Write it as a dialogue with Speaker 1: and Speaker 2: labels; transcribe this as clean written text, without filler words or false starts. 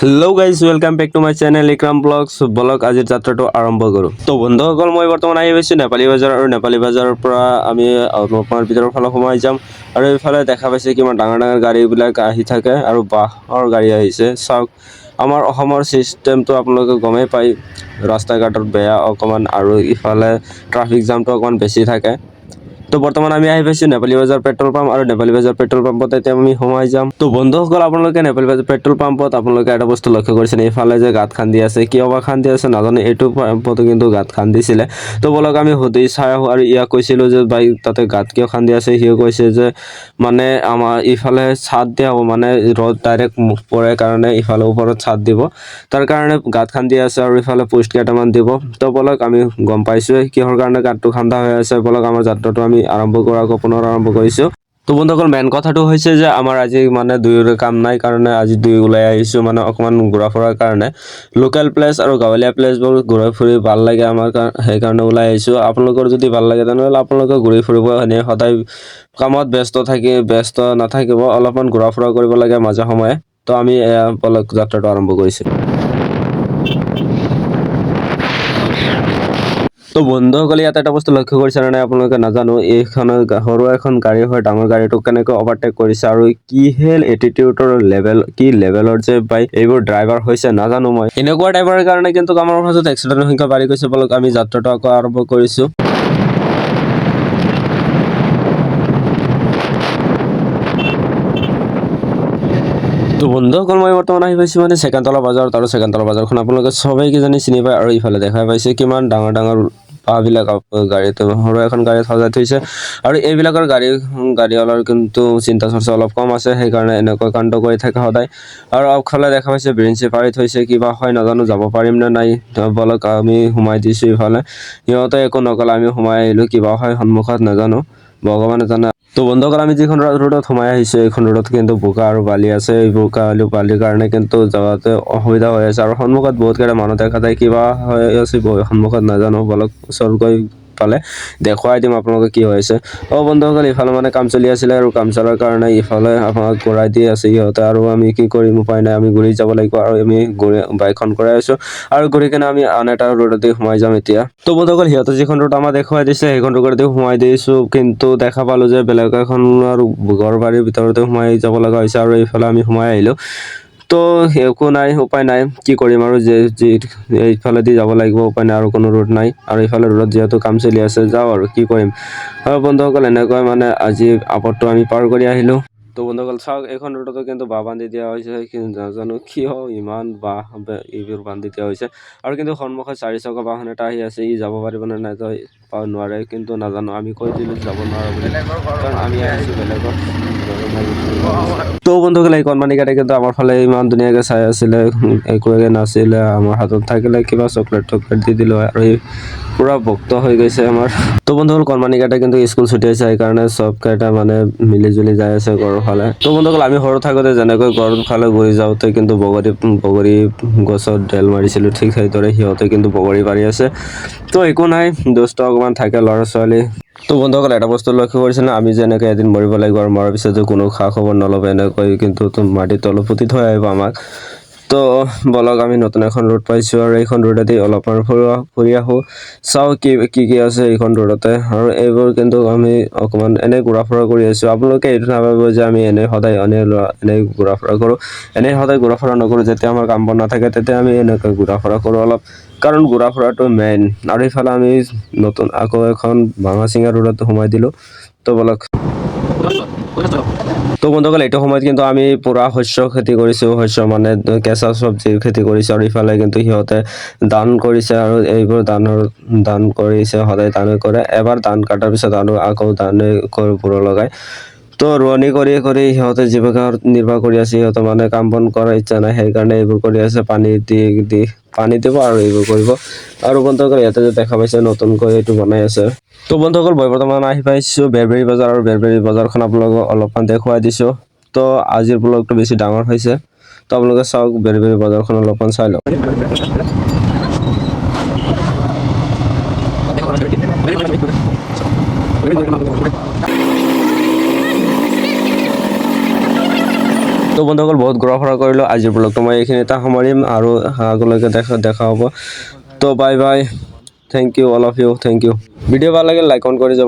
Speaker 1: Hello' guys welcome back to my channel Ikram vlogs vlog আজিৰ যাত্ৰাটো আৰম্ভ কৰোঁ। তো বন্ধুসকল মই বৰ্তমান আহি পাইছোঁ নেপালী বজাৰ আৰু নেপালী বজাৰৰ পৰা আমি আপোনাৰ ভিতৰৰ ফালে সোমাই যাম আৰু এইফালে দেখা পাইছে কিমান ডাঙৰ ডাঙৰ গাড়ীবিলাক আহি থাকে আৰু বাহৰ গাড়ী আহিছে। চাওক আমাৰ অসমৰ ছিষ্টেমটো আপোনালোকে গমেই পায়, ৰাস্তা ঘাটত বেয়া অকণমান আৰু ইফালে ট্ৰাফিক জামটো অকণমান বেছি থাকে। তো বৰ্তমান আমি আহি পাইছোঁ নেপালী বজাৰ পেট্ৰল পাম্প আৰু নেপালী বজাৰ পেট্ৰল পাম্পত এতিয়া আমি সোমাই যাম। তো বন্ধুসকল আপোনালোকে নেপালী বজাৰ পেট্ৰল পাম্পত আপোনালোকে এটা বস্তু লক্ষ্য কৰিছে, এইফালে যে গাঁত খান্দি আছে, কিয় বা খান্দি আছে নাজানো, এইটো পাম্পতো কিন্তু গাঁত খান্দিছিলে। তো বলক আমি সুধি চাই আহোঁ আৰু ইয়াক কৈছিলোঁ যে ভাই তাতে গাঁত কিয় খান্দি আছে, সিও কৈছে যে মানে আমাৰ ইফালে ছাদ দিয়া হ'ব, মানে ৰ'দ ডাইৰেক্ট পৰে কাৰণে ইফালে ওপৰত ছাদ দিব, তাৰ কাৰণে গাঁত খান্দি আছে আৰু ইফালে পোষ্ট কেইটামান দিব। তো বলক আমি গম পাইছোঁৱে কিহৰ কাৰণে গাঁতটো খান্দা হৈ আছে। বলক আমাৰ যাত্ৰাটো আমি আৰম্ভ কৰা আকৌ পুনৰ আৰম্ভ কৰিছোঁ। তো বন্ধুসকল মেইন কথাটো হৈছে যে আমাৰ আজি মানে দুয়োৰে কাম নাই কাৰণে আজি দুই ওলাই আহিছোঁ, মানে অকণমান ঘূৰা ফুৰাৰ কাৰণে লোকেল প্লেচ আৰু গাঁৱলীয়া প্লেচবোৰ ঘূৰি ফুৰি ভাল লাগে আমাৰ, সেইকাৰণে ওলাই আহিছোঁ। আপোনালোকৰ যদি ভাল লাগে তেনেহ'লে আপোনালোকে ঘূৰি ফুৰিব, এনেই সদায় কামত ব্যস্ত নাথাকিব, অলপমান ঘূৰা ফুৰা কৰিব লাগে মাজে সময়ে। তো আমি বলক যাত্ৰাটো আৰম্ভ কৰিছোঁ। তো বন্ধুসকলে ইয়াত এটা বস্তু লক্ষ্য কৰিছে নে নাই আপোনালোকে নাজানো, এইখন সৰু এখন গাড়ী হয় ডাঙৰ গাড়ীটোক কেনেকৈ অভাৰটেক কৰিছে আৰু কিহে এটিটিউডৰ লেভেল, কি লেভেলৰ যে বাই এইবোৰ ড্ৰাইভাৰ হৈছে নাজানো মই। এনেকুৱা ড্ৰাইভাৰৰ কাৰণে কিন্তু আমাৰ মাজত এক্সিডেণ্টৰ সংখ্যা বাঢ়ি গৈছে। বলক আমি যাত্ৰাটো আকৌ আৰম্ভ কৰিছোঁ। তো বন্ধুসকল মই বৰ্তমান আহি পাইছোঁ মানে ছেকেণ্ডতলা বজাৰত, আৰু ছেকেণ্ডতলা বজাৰখন আপোনালোকে সবেই কিজানি চিনি পায় আৰু ইফালে দেখা পাইছে কিমান ডাঙৰ ডাঙৰ বাঁহবিলাক গাড়ীত সৰু এখন গাড়ীত সজাই থৈছে আৰু এইবিলাকৰ গাড়ীৱালাৰ কিন্তু চিন্তা চৰ্চা অলপ কম আছে, সেইকাৰণে এনেকুৱা কাণ্ড কৰি থাকে সদায়। আৰু আগফালে দেখা পাইছে ব্ৰেঞ্চি পাৰি থৈছে, কিবা হয় নাজানো, যাব পাৰিম নে নাই। বলক আমি সোমাই দিছোঁ ইফালে, সিহঁতে একো নকলে আমি সোমাই আহিলোঁ, কিবা হয় সন্মুখত নাজানো, ভগৱানে জানে। তো বন্ধুসকল আমি যিখন ৰোডত সোমাই আহিছোঁ এইখন ৰোডত কিন্তু বোকা আৰু বালি আছে, এই বোকা আৰু বালিৰ কাৰণে কিন্তু যাওঁতে অসুবিধা হৈ আছে আৰু সন্মুখত বহুত কেইটা মানুহ দেখা যায়, কিবা হৈ আছে সন্মুখত নাজানো। বলক ওচৰত গৈ পালে দেখুৱাই দিম আপোনালোকে কি হৈ আছে। বন্ধুসকল ইফালে মানে কাম চলি আছিলে আৰু কাম চলাৰ কাৰণে ইফালে আমাক ঘূৰাই দি আছে সিহঁতে, আৰু আমি কি কৰিম উপায় নাই, আমি ঘূৰি যাব লাগিব আৰু আমি বাইকখন কৰাই আছোঁ আৰু ঘূৰি কিনে আমি আন এটা ৰোডতে সোমাই যাম এতিয়া। তো বন্ধুসকল সিহঁতে যিখন ৰোড আমাক দেখুৱাই দিছে সেইখন ৰোডতে সোমাই দিছোঁ, কিন্তু দেখা পালোঁ যে বেলেগ এখন আৰু ঘৰ বাৰীৰ ভিতৰতে সোমাই যাব লগা হৈছে আৰু এইফালে আমি সোমাই আহিলোঁ। তো একো নাই, উপায় নাই, কি কৰিম আৰু এইফালেদি যাব লাগিব, উপায় নাই আৰু কোনো ৰোড নাই আৰু এইফালে ৰোডত যিহেতু কাম চলি আছে যাওঁ আৰু কি কৰিম। আৰু বন্ধুসকল এনেকৈ মানে আজি আপদটো আমি পাৰ কৰি আহিলোঁ। তো বন্ধুসকল চাওক এইখন ৰোডতো কিন্তু বাঁহ বান্ধি দিয়া হৈছে, কিন্তু নাজানো কিয় ইমান বাঁহ এইবোৰ বান্ধি দিয়া হৈছে। আৰু কিন্তু সন্মুখত 4 চকা বাহন এটা আহি আছে, ই যাব পাৰিব নে নাই নোৱাৰে, কিন্তু নাজানো, আমি কৈ দিলোঁ যাব নোৱাৰোঁ বুলি, কাৰণ আমি আহিছোঁ বেলেগত। তো বন্ধুসকল এই কণমানিকেইটা কিন্তু আমাৰ ফালে ইমান ধুনীয়াকৈ চাই আছিলে, একোৱে নাছিলে, আমাৰ হাতত থাকিলে কিবা চকলেট দি দিলোঁ আৰু পুৰা ভক্ত হৈ গৈছে আমাৰ। তো বন্ধুসকল কণমানিকেইটা কিন্তু স্কুল ছুটি হৈছে, সেইকাৰণে চবকেইটা মানে মিলি জুলি যাই আছে ঘৰৰ ফালে। তো বন্ধুসকল আমি সৰু থাকোঁতে যেনেকৈ ঘৰৰ ফালে ঘূৰি যাওঁতে কিন্তু বগৰী গছত ঢেল মাৰিছিলোঁ, ঠিক সেইদৰে সিহঁতে কিন্তু বগৰী পাৰি আছে। তো একো নাই, দুষ্ট অকণমান থাকে ল'ৰা ছোৱালী। তো বন্ধুসকল এটা বস্তু লক্ষ্য কৰিছেনে, আমি যে এনেকৈ এদিন মৰিব লাগিব আৰু মৰাৰ পিছত যে কোনো খা খবৰ নল'ব, এনেকৈ কিন্তু মাটিত তলত পুতি থৈ আহিব আমাক। তো বলক আমি নতুন এখন ৰোড পাইছোঁ আৰু এইখন ৰোডেদি অলপমান ফুৰি আহোঁ, চাওঁ কি আছে এইখন ৰোডতে। আৰু এইবোৰ কিন্তু আমি অকণমান এনেই ঘূৰা ফুৰা কৰি আছোঁ, আপোনালোকে এইটো নাভাবিব যে আমি সদায় এনেই ঘূৰা ফুৰা কৰোঁ, এনেই সদায় ঘূৰা ফুৰা নকৰোঁ। যেতিয়া আমাৰ কাম বন নাথাকে তেতিয়া আমি এনেকৈ ঘূৰা ফুৰা কৰোঁ অলপ, কাৰণ ঘূৰা ফুৰাটো মেইন। আৰু এইফালে আমি নতুন আকৌ এখন ভাঙাচিঙা ৰোডত সোমাই দিলোঁ। তো বলক তো বন্ধুসকল এইটো সময়ত কিন্তু আমি পুৰা শস্য খেতি কৰিছোঁ, শস্য মানে কেঁচা চব্জিৰ খেতি কৰিছোঁ। আৰু ইফালে কিন্তু সিহঁতে ধান কৰিছে আৰু এইবোৰ ধান কৰিছে, সদায় ধানে কৰে, এবাৰ ধান কটাৰ পিছত আৰু আকৌ ধানে ভুৰ লগায়। তো ৰোৱনী কৰি সিহঁতে জীৱিকা নিৰ্বাহ কৰি আছে, সিহঁতে মানে কাম বন কৰাৰ ইচ্ছা নাই, সেইকাৰণে এইবোৰ কৰি আছে, পানী দিব আৰু এইবোৰ কৰিব। আৰু বন্ধুসকল ইয়াতে যে দেখা পাইছে নতুনকৈ এইটো বনাই আছে। তো বন্ধুসকল মই বৰ্তমান আহি পাইছোঁ বেৰবেৰী বজাৰ, আৰু বেৰবেৰী বজাৰখন আপোনালোকক অলপমান দেখুৱাই দিছোঁ। তো আজিৰ ব্লগটো বেছি ডাঙৰ হৈছে, তো আপোনালোকে চাওক বেৰবেৰী বজাৰখন অলপমান চাই লওক। তো বন্ধুসকল বহুত ঘূৰা ফুৰা কৰিলোঁ আজিৰ ব্লগটো মই এইখিনিতে সামৰিম আৰু আগলৈকে দেখা হ'ব তো bye bye thank you all of you thank you video' ভাল লাগিল লাইক অন কৰি যাব